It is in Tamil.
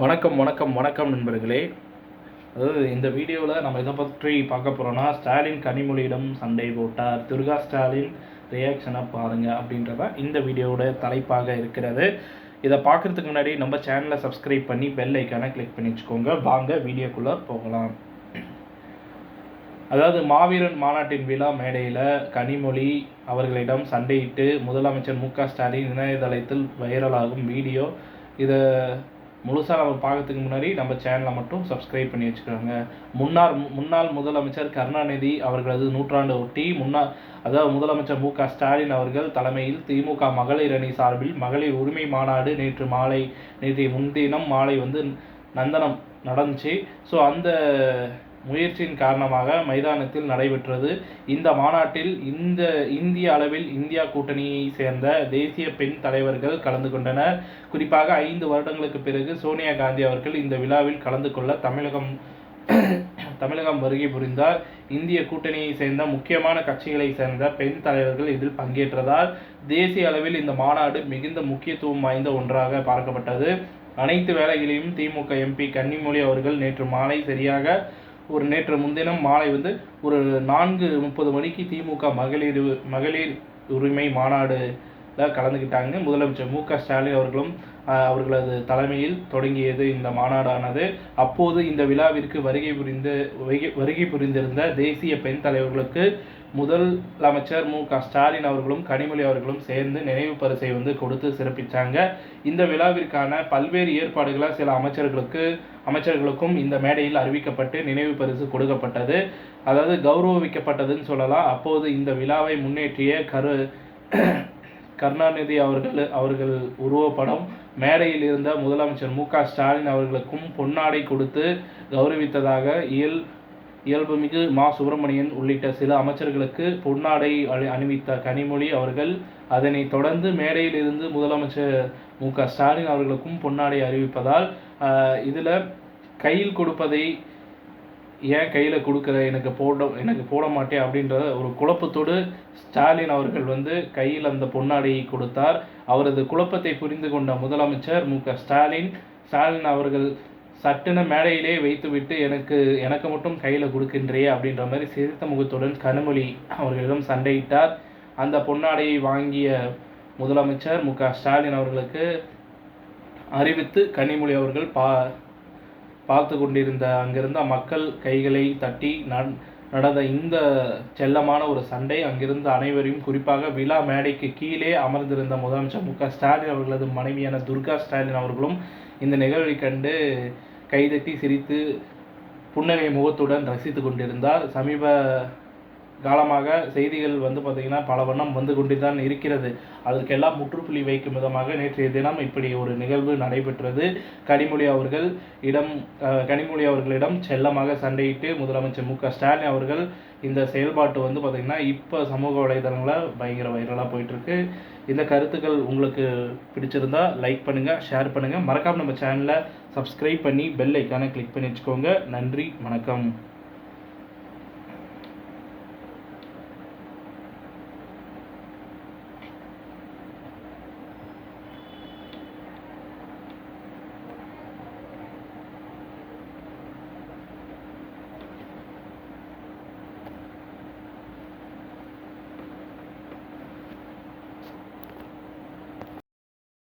வணக்கம் வணக்கம் வணக்கம் நண்பர்களே. அதாவது இந்த வீடியோவில் நம்ம இதை பற்றி பார்க்க போகிறோன்னா, ஸ்டாலின் கனிமொழியிடம் சண்டை போட்டார், துர்கா ஸ்டாலின் ரியாக்ஷனை பாருங்கள் அப்படின்றத இந்த வீடியோவோட தலைப்பாக இருக்கிறது. இதை பார்க்குறதுக்கு முன்னாடி நம்ம சேனலை சப்ஸ்கிரைப் பண்ணி பெல் ஐக்கானை கிளிக் பண்ணி வச்சுக்கோங்க. வாங்க வீடியோக்குள்ளே போகலாம். அதாவது மாவீரன் மாநாட்டின் விழா மேடையில் கனிமொழி அவர்களிடம் சண்டையிட்டு முதலமைச்சர் மு.க. ஸ்டாலின் இணையதளத்தில் வைரலாகும் வீடியோ. இதை முழுசாக நம்ம பார்க்கறதுக்கு முன்னாடி நம்ம சேனலை மட்டும் சப்ஸ்கிரைப் பண்ணி வச்சுக்கோங்க. முன்னாள் முதலமைச்சர் கருணாநிதி அவர்களது நூற்றாண்டு ஒட்டி அதாவது முதலமைச்சர் மு.க. ஸ்டாலின் அவர்கள் தலைமையில் திமுக மகளிர் அணி சார்பில் மகளிர் உரிமை மாநாடு நேற்றைய முன்தினம் மாலை நந்தனம் நடந்துச்சு. ஸோ அந்த முயற்சியின் காரணமாக மைதானத்தில் நடைபெற்றது. இந்த மாநாட்டில் இந்திய அளவில் இந்தியா கூட்டணியை சேர்ந்த தேசிய பெண் தலைவர்கள் கலந்து கொண்டனர். குறிப்பாக 5 வருடங்களுக்கு பிறகு சோனியா காந்தி அவர்கள் இந்த விழாவில் கலந்து கொள்ள தமிழகம் வருகை புரிந்தார். இந்திய கூட்டணியை சேர்ந்த முக்கியமான கட்சிகளை சேர்ந்த பெண் தலைவர்கள் இதில் பங்கேற்றதால் தேசிய அளவில் இந்த மாநாடு மிகுந்த முக்கியத்துவம் வாய்ந்த ஒன்றாக பார்க்கப்பட்டது. அனைத்து வேளைகளிலும் திமுக எம்பி கனிமொழி அவர்கள் நேற்று முன்தினம் மாலை ஒரு 4:30 மணிக்கு திமுக மகளிர் உரிமை மாநாடுல கலந்துக்கிட்டாங்க. முதலமைச்சர் மு.க. ஸ்டாலின் அவர்களும் அவர்களது தலைமையில் தொடங்கியது இந்த மாநாடானது. அப்போது இந்த விழாவிற்கு வருகை புரிந்திருந்த தேசிய பெண் தலைவர்களுக்கு முதலமைச்சர் மு.க. ஸ்டாலின் அவர்களும் கனிமொழி அவர்களும் சேர்ந்து நினைவு பரிசை கொடுத்து சிறப்பித்தாங்க. இந்த விழாவிற்கான பல்வேறு ஏற்பாடுகளை சில அமைச்சர்களுக்கும் இந்த மேடையில் அறிவிக்கப்பட்டு நினைவு பரிசு கொடுக்கப்பட்டது. அதாவது கௌரவிக்கப்பட்டதுன்னு சொல்லலாம். அப்போது இந்த விழாவை முன்னேற்றிய கருணாநிதி அவர்கள் உருவப்படம் மேடையில் இருந்த முதலமைச்சர் மு.க. ஸ்டாலின் அவர்களுக்கும் பொன்னாடை கொடுத்து கௌரவித்ததாக இயல்புமிகு மா. சுப்பிரமணியன் உள்ளிட்ட சில அமைச்சர்களுக்கு பொன்னாடை அணிவித்த கனிமொழி அவர்கள் அதனைத் தொடர்ந்து மேடையில் இருந்து முதலமைச்சர் மு.க. ஸ்டாலின் அவர்களுக்கும் பொன்னாடை அறிவிப்பதால் இதில் கையில் கொடுப்பதை ஏன் கையில் கொடுக்குற, எனக்கு போட மாட்டேன் அப்படின்ற ஒரு குழப்பத்தோடு ஸ்டாலின் அவர்கள் கையில் அந்த பொன்னாடையை கொடுத்தார். அவரது குழப்பத்தை புரிந்து கொண்ட முதலமைச்சர் மு.க. ஸ்டாலின் அவர்கள் சட்டுன மேடையிலே வைத்துவிட்டு எனக்கு மட்டும் கையில் கொடுக்கின்றே அப்படின்ற மாதிரி சிரித்த முகத்துடன் கனிமொழி அவர்களிடம் சண்டையிட்டார். அந்த பொன்னாடையை வாங்கிய முதலமைச்சர் மு.க. ஸ்டாலின் அவர்களுக்கு அறிவித்து கனிமொழி அவர்கள் பார்த்து கொண்டிருந்த அங்கிருந்த மக்கள் கைகளை தட்டி நடந்த இந்த செல்லமான ஒரு சண்டை அங்கிருந்த அனைவரையும், குறிப்பாக விழா மேடைக்கு கீழே அமர்ந்திருந்த முதலமைச்சர் மு.க. ஸ்டாலின் அவர்களது மனைவியான துர்கா ஸ்டாலின் அவர்களும் இந்த நிகழ்வை கண்டு கைதட்டி சிரித்து புன்னகை முகத்துடன் ரசித்து கொண்டிருந்தார். சமீப காலமாக செய்திகள் பார்த்திங்கன்னா பல வண்ணம் கொண்டு தான் இருக்கிறது. அதற்கெல்லாம் முற்றுப்புள்ளி வைக்கும் விதமாக நேற்றைய தினம் இப்படி ஒரு நிகழ்வு நடைபெற்றது. கனிமொழி அவர்களிடம் செல்லமாக சண்டையிட்டு முதலமைச்சர் மு.க. ஸ்டாலின் அவர்கள் இந்த செயல்பாட்டு பார்த்திங்கன்னா இப்போ சமூக வலைதளங்களில் பயங்கர வைரலாக போயிட்டுருக்கு. இந்த கருத்துக்கள் உங்களுக்கு பிடிச்சிருந்தா லைக் பண்ணுங்கள், ஷேர் பண்ணுங்கள். மறக்காமல் நம்ம சேனலை சப்ஸ்கிரைப் பண்ணி பெல் ஐக்கானை கிளிக் பண்ணி வச்சுக்கோங்க. நன்றி, வணக்கம்.